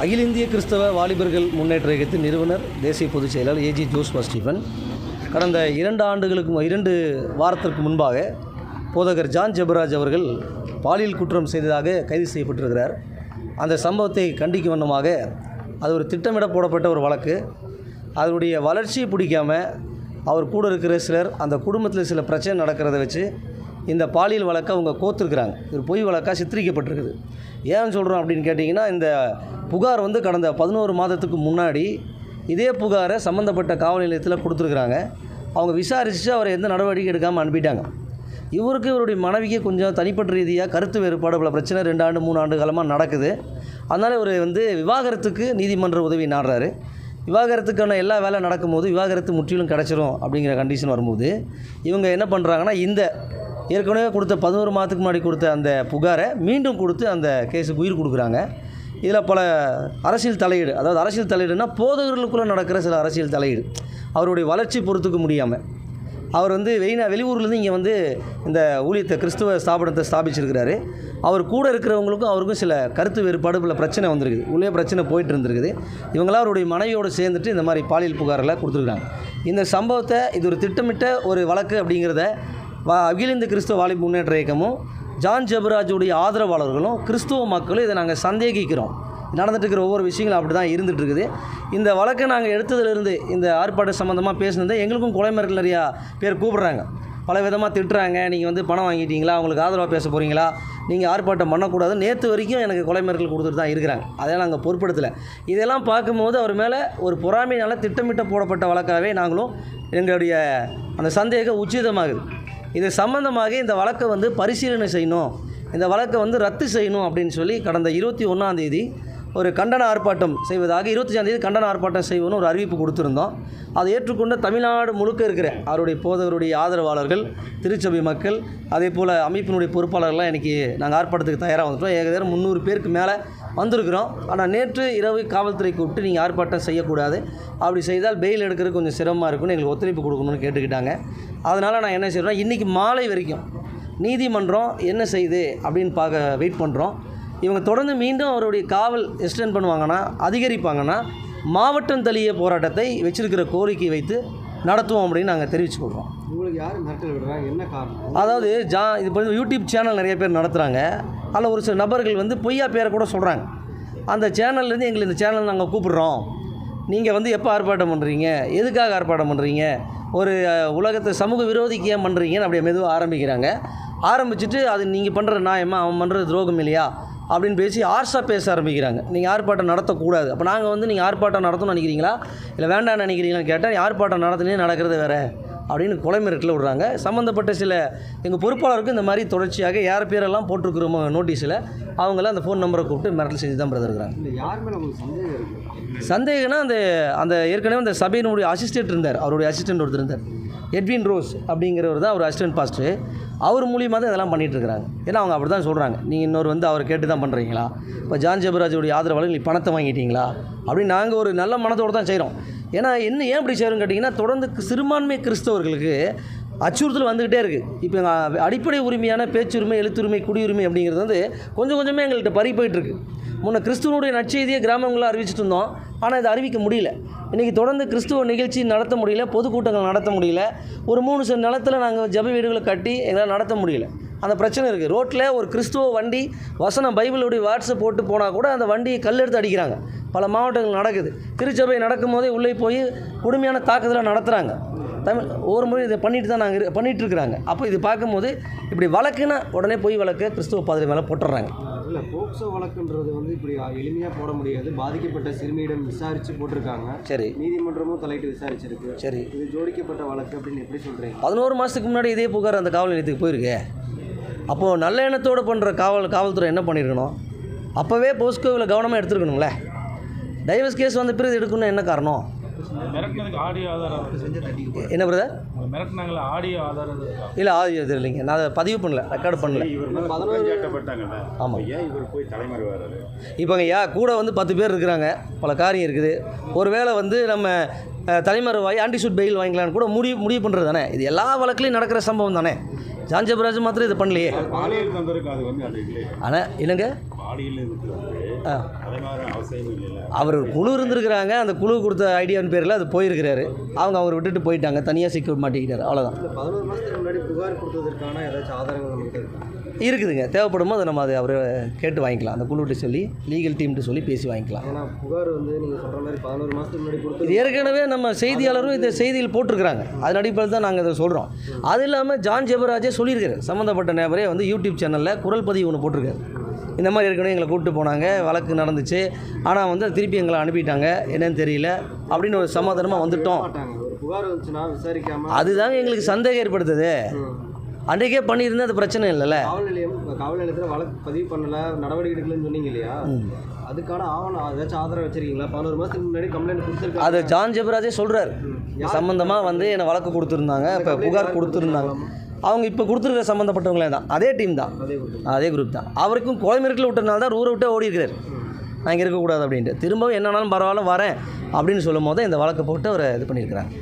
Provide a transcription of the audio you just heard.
அகில இந்திய கிறிஸ்தவ வாலிபர்கள் முன்னேற்ற இயக்கத்தின் நிறுவனர் தேசிய பொதுச் செயலாளர் ஏஜி ஜோஸ்வா ஸ்டீஃபன் கடந்த 2 வாரத்திற்கு முன்பாக போதகர் ஜான் ஜெபராஜ் அவர்கள் பாலியல் குற்றம் செய்ததாக கைது செய்யப்பட்டிருக்கிறார். அந்த சம்பவத்தை கண்டிக்கும் வண்ணமாக அது ஒரு திட்டமிட போடப்பட்ட ஒரு வழக்கு. அதனுடைய வளர்ச்சியை பிடிக்காமல் அவர் கூட இருக்கிற சிலர் அந்த குடும்பத்தில் சில பிரச்சனை நடக்கிறத வச்சு இந்த பாலியல் வழக்கை அவங்க கோத்துருக்குறாங்க. இது பொய் வழக்காக சித்தரிக்கப்பட்டிருக்குது. ஏன்னு சொல்கிறோம் அப்படின்னு கேட்டிங்கன்னா, இந்த புகார் கடந்த 11 மாதத்துக்கு முன்னாடி இதே புகாரை சம்மந்தப்பட்ட காவல் நிலையத்தில் கொடுத்துருக்குறாங்க. அவங்க விசாரிச்சுட்டு அவரை எந்த நடவடிக்கை எடுக்காமல் அனுப்பிட்டாங்க. இவருடைய மனைவிக்கு கொஞ்சம் தனிப்பட்ட ரீதியாக கருத்து வேறுபாடு பல பிரச்சனை 2 ஆண்டு 3 ஆண்டு காலமாக நடக்குது. அதனால் இவர் விவாகரத்துக்கு நீதிமன்ற உதவி நாடுறாரு. விவாகரத்துக்கான எல்லா வேலை நடக்கும்போது விவாகரத்து முற்றிலும் கிடச்சிரும் அப்படிங்கிற கண்டிஷன் வரும்போது இவங்க என்ன பண்ணுறாங்கன்னா, இந்த ஏற்கனவே கொடுத்த 11 மாதத்துக்கு முன்னாடி கொடுத்த அந்த புகாரை மீண்டும் கொடுத்து அந்த கேஸுக்கு உயிர் கொடுக்குறாங்க. இதில் பல அரசியல் தலையீடு, அதாவது அரசியல் தலையீடுனா போதகர்களுக்குள்ளே நடக்கிற சில அரசியல் தலையீடு. அவருடைய வளர்ச்சி பொறுத்துக்க முடியாமல் அவர் வெளியூர்லேருந்து இங்கே இந்த ஊழியத்தை கிறிஸ்துவ ஸ்தாபனத்தை ஸ்தாபிச்சிருக்கிறாரு. அவர் கூட இருக்கிறவங்களுக்கும் அவருக்கும் சில கருத்து வேறுபாடு பல பிரச்சனை வந்திருக்குது. உள்ளே பிரச்சனை போயிட்டு இருந்திருக்குது. இவங்களாம் அவருடைய மனைவியோடு சேர்ந்துட்டு இந்த மாதிரி பாலியல் புகாரில் கொடுத்துருக்குறாங்க. இந்த சம்பவத்தை இது ஒரு திட்டமிட்ட ஒரு வழக்கு அப்படிங்கிறத அகில இந்திய கிறிஸ்துவ வாலிபர் முன்னேற்ற இயக்கமும் ஜான் ஜெபராஜுடைய ஆதரவாளர்களும் கிறிஸ்துவ மக்களும் இதை நாங்கள் சந்தேகிக்கிறோம். நடந்துட்டு இருக்கிற ஒவ்வொரு விஷயங்களும் அப்படி தான் இருந்துகிட்டு இருக்குது. இந்த வழக்கை நாங்கள் எடுத்ததுலேருந்து இந்த ஆர்ப்பாட்டம் சம்மந்தமாக பேசினது எங்களுக்கும் கொலைமர்கள் நிறையா பேர் கூப்பிட்றாங்க. பல விதமாக திட்டுறாங்க. நீங்கள் பணம் வாங்கிட்டீங்களா, அவங்களுக்கு ஆதரவாக பேச போகிறீங்களா, நீங்கள் ஆர்ப்பாட்டம் பண்ணக்கூடாது. நேற்று வரைக்கும் எனக்கு கொலைமர்கள் கொடுத்துட்டு தான் இருக்கிறாங்க. அதெல்லாம் நாங்கள் பொறுப்படுத்தலை. இதெல்லாம் பார்க்கும்போது அவர் மேலே ஒரு பொறாமையினால் திட்டமிட்ட போடப்பட்ட வழக்காகவே நாங்களும் எங்களுடைய அந்த சந்தேகம் உச்சிதமாகுது. இது சம்பந்தமாக இந்த வழக்கை பரிசீலனை செய்யணும், இந்த வழக்கை ரத்து செய்யணும் அப்படின்னு சொல்லி கடந்த 21ஆம் தேதி ஒரு கண்டன ஆர்ப்பாட்டம் செய்வதாக, 25ஆம் தேதி கண்டன ஆர்ப்பாட்டம் செய்வோன்னு ஒரு அறிவிப்பு கொடுத்துருந்தோம். அதை ஏற்றுக்கொண்ட தமிழ்நாடு முழுக்க இருக்கிற அவருடைய போதகருடைய ஆதரவாளர்கள், திருச்சபை மக்கள், அதே போல் அமைப்பினுடைய பொறுப்பாளர்கள்லாம் இன்றைக்கி நாங்கள் ஆர்ப்பாட்டத்துக்கு தயாராக வந்துட்டோம். ஏகദേശம் 300 பேருக்கு மேலே வந்திருக்கிறோம். ஆனால் நேற்று இரவு காவல்துறை கூப்பிட்டு நீங்கள் ஆர்ப்பாட்டம் செய்யக்கூடாது, அப்படி செய்தால் பெயில் எடுக்கிறது கொஞ்சம் சிரமமாக இருக்குன்னு எங்களுக்கு ஒத்துழைப்பு கொடுக்கணும்னு கேட்டுக்கிட்டாங்க. அதனால் நான் என்ன செய்கிறேன், இன்றைக்கி மாலை வரைக்கும் நீதிமன்றம் என்ன செய்யுது அப்படின்னு வெயிட் பண்ணுறோம். இவங்க தொடர்ந்து மீண்டும் அவருடைய காவல் எக்ஸ்டெண்ட் பண்ணுவாங்கன்னா, அதிகரிப்பாங்கன்னா மாவட்டம் தழிய போராட்டத்தை வச்சிருக்கிற கோரிக்கை வைத்து நடத்துவோம் அப்படின்னு நாங்கள் தெரிவிச்சுக்கொள்கிறோம். உங்களுக்கு யார் மிரட்டல் விடுறாங்க, என்ன காரணம்? அதாவது இது யூடியூப் சேனல் நிறைய பேர் நடத்துகிறாங்க. அதில் ஒரு சில நபர்கள் பொய்யா பேரை கூட சொல்கிறாங்க. அந்த சேனல்லேருந்து எங்களை இந்த சேனல் நாங்கள் கூப்பிடுறோம், நீங்கள் எப்போ ஆர்ப்பாட்டம் பண்ணுறீங்க, எதுக்காக ஆர்ப்பாட்டம் பண்ணுறீங்க, ஒரு உலகத்தை சமூக விரோதிக்கு ஏன் பண்ணுறீங்கன்னு அப்படியே மெதுவாக ஆரம்பிக்கிறாங்க. ஆரம்பிச்சுட்டு அது நீங்கள் பண்ணுற நியாயமா, அவன் பண்ணுறது துரோகம் இல்லையா அப்படின்னு பேசி ஆர்ஸாக பேச ஆரம்பிக்கிறாங்க. நீங்கள் ஆர்ப்பாட்டம் நடத்தக்கூடாது. அப்போ நாங்கள் நீங்கள் ஆர்ப்பாட்டம் நடத்தணும்னு நினைக்கிறீங்களா, இல்லை வேண்டாம்னு நினைக்கிறீங்களான்னு கேட்டால், ஆர்ப்பாட்டம் நடத்தினே நடக்கிறது வேறு அப்படின்னு கொலை மிரட்டல் விடுறாங்க. சம்மந்தப்பட்ட சில எங்கள் பொறுப்பாளருக்கு இந்த மாதிரி தொடர்ச்சியாக யார் பேரெல்லாம் போட்டிருக்கிறோமோ நோட்டீஸில் அவங்களாம் அந்த ஃபோன் நம்பரை கூப்பிட்டு மிரட்டல் செஞ்சு தான் பிரதர் இருக்கிறாங்க. யார் மேலே உங்களுக்கு சந்தேகம் இருக்குது? சந்தேகம்னா அந்த ஏற்கனவே அந்த சபையினுடைய அசிஸ்டன்ட் இருந்தார், அவருடைய அசிஸ்டன்ட் ஒருத்தர் இருந்தார், எட்வின் ரோஸ் அப்படிங்கிறவர் தான் அவர் அசிஸ்டன்ட் பாஸ்டர். அவர் மூலியமாக தான் இதெல்லாம் பண்ணிகிட்ருக்கிறாங்க. ஏன்னா அவங்க அப்படி தான் சொல்கிறாங்க, நீங்கள் இன்னொரு அவரை கேட்டு தான் பண்ணுறீங்களா, இப்போ ஜான் ஜெபராஜுடைய ஆதரவாளர்கள் நீ பணத்தை வாங்கிட்டீங்களா அப்படின்னு நாங்கள் ஒரு நல்ல மனத்தோடு தான் செய்கிறோம். ஏன்னா ஏன் இப்படி செய்கிறோன்னு கேட்டிங்கன்னா, தொடர்ந்து சிறுபான்மை கிறிஸ்தவர்களுக்கு அச்சுறுத்தல் வந்துக்கிட்டே இருக்குது. இப்போ எங்கள் அடிப்படை உரிமையான பேச்சுரிமை, எழுத்துரிமை, குடியுரிமை அப்படிங்கிறது கொஞ்சம் கொஞ்சமே எங்கள்கிட்ட பறி போயிட்டுருக்கு. முன்ன கிறிஸ்துவனுடைய நற்செய்தியை கிராமங்களில் அறிவிச்சிட்டு இருந்தோம், ஆனால் இதை அறிவிக்க முடியல. இன்றைக்கி தொடர்ந்து கிறிஸ்துவ நிகழ்ச்சி நடத்த முடியல, பொதுக்கூட்டங்கள் நடத்த முடியல. ஒரு 3 சென்ட் நிலத்தில் நாங்கள் ஜப வீடுகளை கட்டி எங்களால் நடத்த முடியல. அந்த பிரச்சனை இருக்குது. ரோட்டில் ஒரு கிறிஸ்துவ வண்டி வசனம் பைபிளுடைய வாட்ஸ்அப் போட்டு போனால் கூட அந்த வண்டியை கல்லெடுத்து அடிக்கிறாங்க. பல மாவட்டங்கள் நடக்குது. திருச்சபை நடக்கும் போதே உள்ளே போய் கொடுமையான தாக்குதலாக நடத்துகிறாங்க. ஒவ்வொரு முறை இதை பண்ணிகிட்ருக்குறாங்க. அப்போ இது பார்க்கும்போது இப்படி வழக்குன்னா உடனே போய் வழக்கு கிறிஸ்துவ பாதிரி மேலே போட்டுடுறாங்க. இல்லை, போக்சோ வழக்குன்றது இப்படி எளிமையாக போட முடியாது. பாதிக்கப்பட்ட சிறுமியிடம் விசாரித்து போட்டிருக்காங்க. சரி, நீதிமன்றமும் தலையிட்டு விசாரிச்சிருக்கு. சரி, இது ஜோடிக்கப்பட்ட வழக்கு அப்படின்னு எப்படி சொல்கிறீங்க? 11 மாதத்துக்கு முன்னாடி இதே புகார் அந்த காவல் நிலையத்துக்கு போயிருக்கு. அப்போது நல்ல எண்ணத்தோடு பண்ணுற காவல்துறை என்ன பண்ணியிருக்கணும், அப்போவே போஸ்கோவில் கவனமாக எடுத்துருக்கணுங்களே. டைவர்ஸ் கேஸ் பிறகு எடுக்கணும்னு என்ன காரணம்? என்ன பிரதர்? இல்லை ஆடியோ இல்லைங்க, நான் அதை பதிவு பண்ணல, ரெக்கார்டு பண்ணல. ஆமாம், இப்போங்க கூட 10 பேர் இருக்கிறாங்க, பல காரியம் இருக்குது. ஒருவேளை நம்ம தலைமறைவாய் ஆன்டிசூட் பெயில் வாங்கிக்கலான்னு கூட முடிவு பண்ணுறது தானே. இது எல்லா வழக்குலையும் நடக்கிற சம்பவம் தானே. ஜான் ஜெபராஜ் மாத்திரம் இதை பண்ணலையே. ஆனால் இல்லைங்க, பாலியல் இதுக்கு வந்து அதே மாதிரி அவசியம் இல்லை. அவர் குழு இருந்திருக்கிறாங்க, அந்த குழு கொடுத்த ஐடியான்னு பேரில் அது போயிருக்கிறாரு. அவர் விட்டுட்டு போயிட்டாங்க, தனியாக சிக்க மாட்டிக்கிட்டார், அவ்வளோதான். 11 மாதத்துக்கு முன்னாடி புகார் கொடுத்ததற்கான ஏதாச்சும் ஆதாரங்கள் நமக்கு இருக்கா? இருக்குதுங்க, தேவைப்படும் போது நம்ம அதை அவரை கேட்டு வாங்கிக்கலாம். அந்த குழுவிட்டு சொல்லி லீகல் டீம்கிட்ட சொல்லி பேசி வாங்கிக்கலாம். ஏன்னா புகார் வந்து நீங்கள் சொல்கிற மாதிரி 11 மாதத்துக்கு முன்னாடி கொடுத்து இது ஏற்கனவே நம்ம செய்தியாளரும் இந்த செய்தியில் போட்டிருக்கிறாங்க. அதன் அடிப்படையில் தான் நாங்கள் இதை சொல்கிறோம். அது இல்லாமல் ஜான் ஜெபராஜே சொல்லியிருக்காரு, சம்மந்தப்பட்ட நபரே வந்து யூடியூப் சேனலில் குரல் பதிவு ஒன்று போட்டிருக்காரு. இந்த மாதிரி ஏற்கனவே எங்களை கூப்பிட்டு போனாங்க, வழக்கு நடந்துச்சு, ஆனால் வந்து திருப்பி எங்களை அனுப்பிட்டாங்க, என்னன்னு தெரியல அப்படின்னு ஒரு சமாதானமாக வந்துட்டோம். ஒரு புகார் வந்துச்சுன்னா விசாரிக்காமல் அதுதாங்க எங்களுக்கு சந்தேகம் ஏற்படுத்துது. அன்றைக்கே பண்ணியிருந்தா அது பிரச்சனை இல்லைல்ல. காவல் நிலையத்தில் வழக்கு பதிவு பண்ணலை, நடவடிக்கை எடுக்கலன்னு சொன்னீங்க இல்லையா? அதுக்கான ஆவணம் ஏதாச்சும் ஆதரவு வச்சிருக்கீங்களா? 11 மாதத்துக்கு முன்னாடி கம்ப்ளைண்ட் கொடுத்துருக்காங்க. அது ஜான் ஜெபராஜே சொல்கிறார், சம்மந்தமாக வந்து என்னை வழக்கு கொடுத்துருந்தாங்க, இப்போ புகார் கொடுத்துருந்தாங்க. அவங்க இப்போ கொடுத்துருக்கிற சம்மந்தப்பட்டவங்களே தான், அதே டீம் தான், அதே குரூப் தான். அவருக்கும் கோயம்பேட்டில் விட்டனால தான் ஊரை விட்டு ஓடி இருக்கிறார், நான் இங்கே இருக்கக்கூடாது அப்படின்ட்டு. திரும்பவும் என்னன்னாலும் பரவாயில்ல வரேன் அப்படின்னு சொல்லும் போது இந்த வழக்கை போட்டு அவரை இது பண்ணியிருக்கிறாங்க.